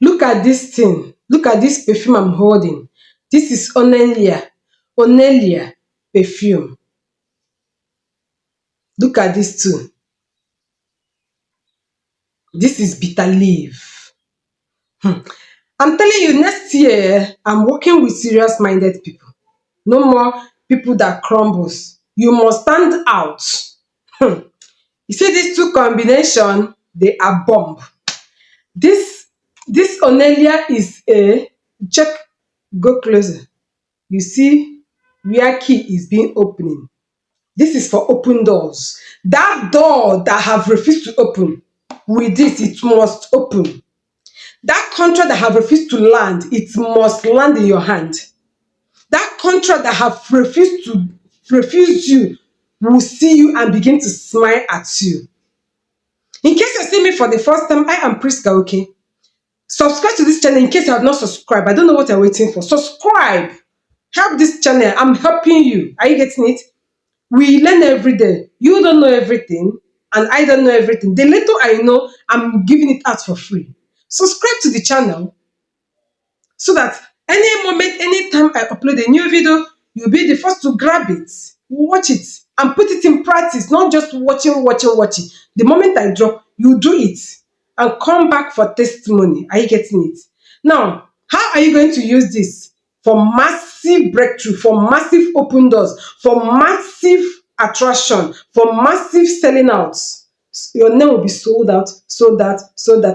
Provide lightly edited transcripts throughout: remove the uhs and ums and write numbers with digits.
Look at this thing. Look at this perfume I'm holding. This is onalia perfume. Look at this too. This is bitter leaf. I'm telling you, next year I'm working with serious minded people. No more people that crumbles. You must stand out. Hmm. You see these two combination, they are bomb. This this onalia is a check. Go closer. You see where key is being opening. This is for open doors. That door that have refused to open, with this it must open. That contract that have refused to land, it must land in your hand. That contract that have refused you will see you and begin to smile at you. In case you see me for the first time, I am Priska, okay? Subscribe to this channel in case you have not subscribed. I don't know what you're waiting for. Subscribe. Help this channel. I'm helping you. Are you getting it? We learn every day. You don't know everything, and I don't know everything. The little I know, I'm giving it out for free. Subscribe to the channel so that any moment, anytime I upload a new video, you'll be the first to grab it, watch it, and put it in practice, not just watching. The moment I drop, you do it and come back for testimony. Are you getting it? Now, how are you going to use this for massive breakthrough, for massive open doors, for massive attraction, for massive selling out? Your name will be sold out, sold out.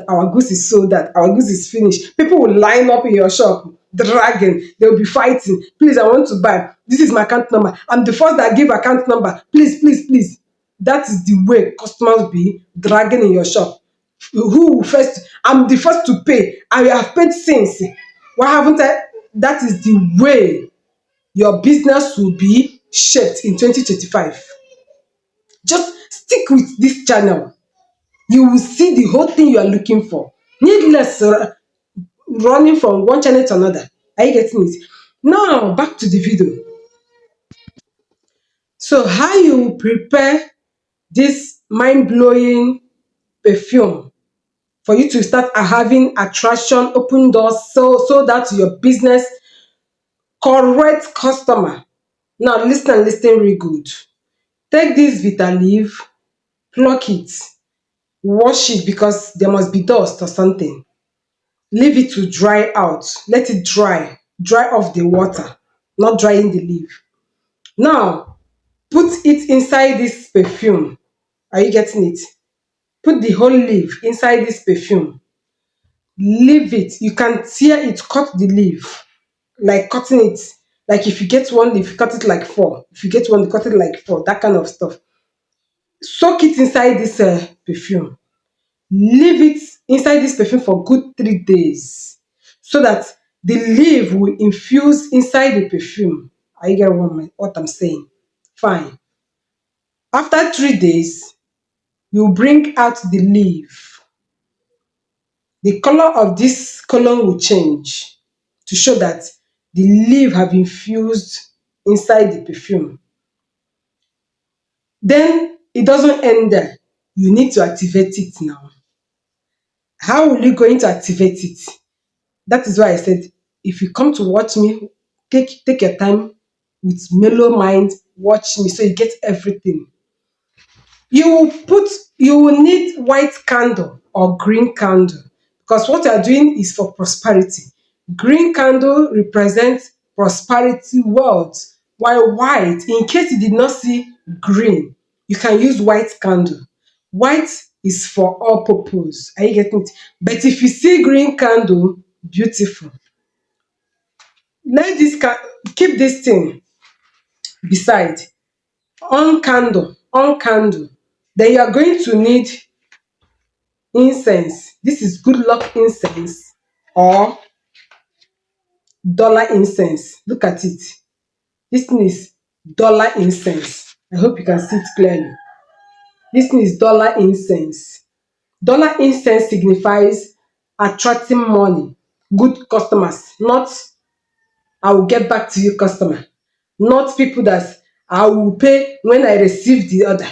Our goods is sold out, our goods is finished. People will line up in your shop, dragging, they'll be fighting. Please, I want to buy. This is my account number. I'm the first that give account number. Please. That is the way customers will be dragging in your shop. Who will first? I'm the first to pay. I have paid since. Why haven't I? That is the way your business will be shaped in 2025. Just stick with this channel. You will see the whole thing you are looking for. Needless running from one channel to another. Are you getting it? Now, back to the video. So, how you prepare this mind-blowing perfume for you to start having attraction, open doors, so that your business correct customer. Now, listen and listen real good. Take this bitter leaf, pluck it, wash it because there must be dust or something. Leave it to dry out. Let it dry off the water, not drying the leaf. Now put it inside this perfume. Are you getting it? Put the whole leaf inside this perfume. Leave it. You can tear it, cut the leaf, like cutting it. Like if you get one leaf, cut it like four. If you get one, cut it like four. That kind of stuff. Soak it inside this perfume. Leave it inside this perfume for good 3 days so that the leaf will infuse inside the perfume. Are you get what I'm saying? Fine. After 3 days, you bring out the leaf. The color of this color will change to show that the leaf have infused inside the perfume. Then it doesn't end there. You need to activate it now. How will you going to activate it? That is why I said, if you come to watch me, take your time with mellow mind, watch me so you get everything. You will need white candle or green candle because what you are doing is for prosperity. Green candle represents prosperity, wealth, while white, in case you did not see green, you can use white candle. White is for all purpose. Are you getting it? But if you see green candle, beautiful. Let this keep this thing beside. On candle. Then you are going to need incense. This is good luck incense or dollar incense. Look at it. This thing is dollar incense. I hope you can see it clearly. This thing is dollar incense. Dollar incense signifies attracting money, good customers, not I will get back to you customer, not people that I will pay when I receive the order.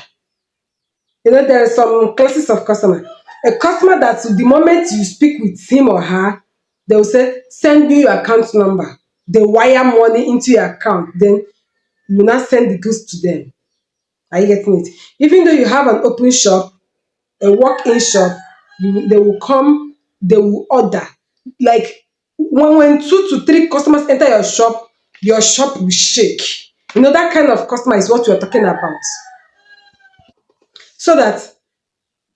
There are some classes of customer. A customer that the moment you speak with him or her, they will say, send me your account number. They wire money into your account. Then you will not send the goods to them. Are you getting it? Even though you have an open shop, a walk-in shop, they will come, they will order. Like when 2 to 3 customers enter your shop will shake. That kind of customer is what we are talking about. So that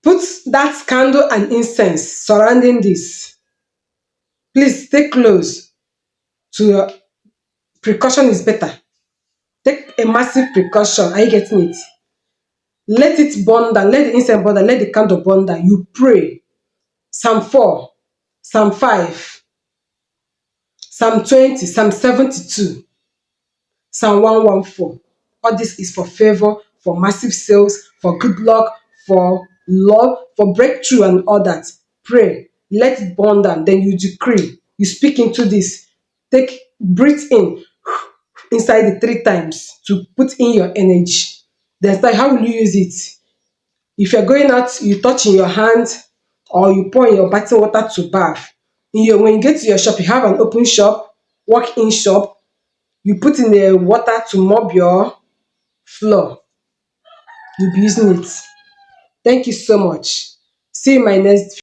put that candle and incense surrounding this. Please stay close to your precaution is better. Take a massive precaution. Are you getting it? Let it burn down. Let the incense burn down. Let the candle burn down. You pray. Psalm 4, Psalm 5, Psalm 20, Psalm 72, Psalm 114. All this is for favor, for massive sales, for good luck, for love, for breakthrough, and all that. Pray, let it burn down. Then you decree, you speak into this. Take, breathe in inside the 3 times to put in your energy. Then start, how will you use it? If you're going out, you touch in your hand or you pour in your bathing water to bath. When you get to your shop, you have an open shop, walk-in shop, you put in the water to mop your floor. You'll be using it. Thank you so much. See you in my next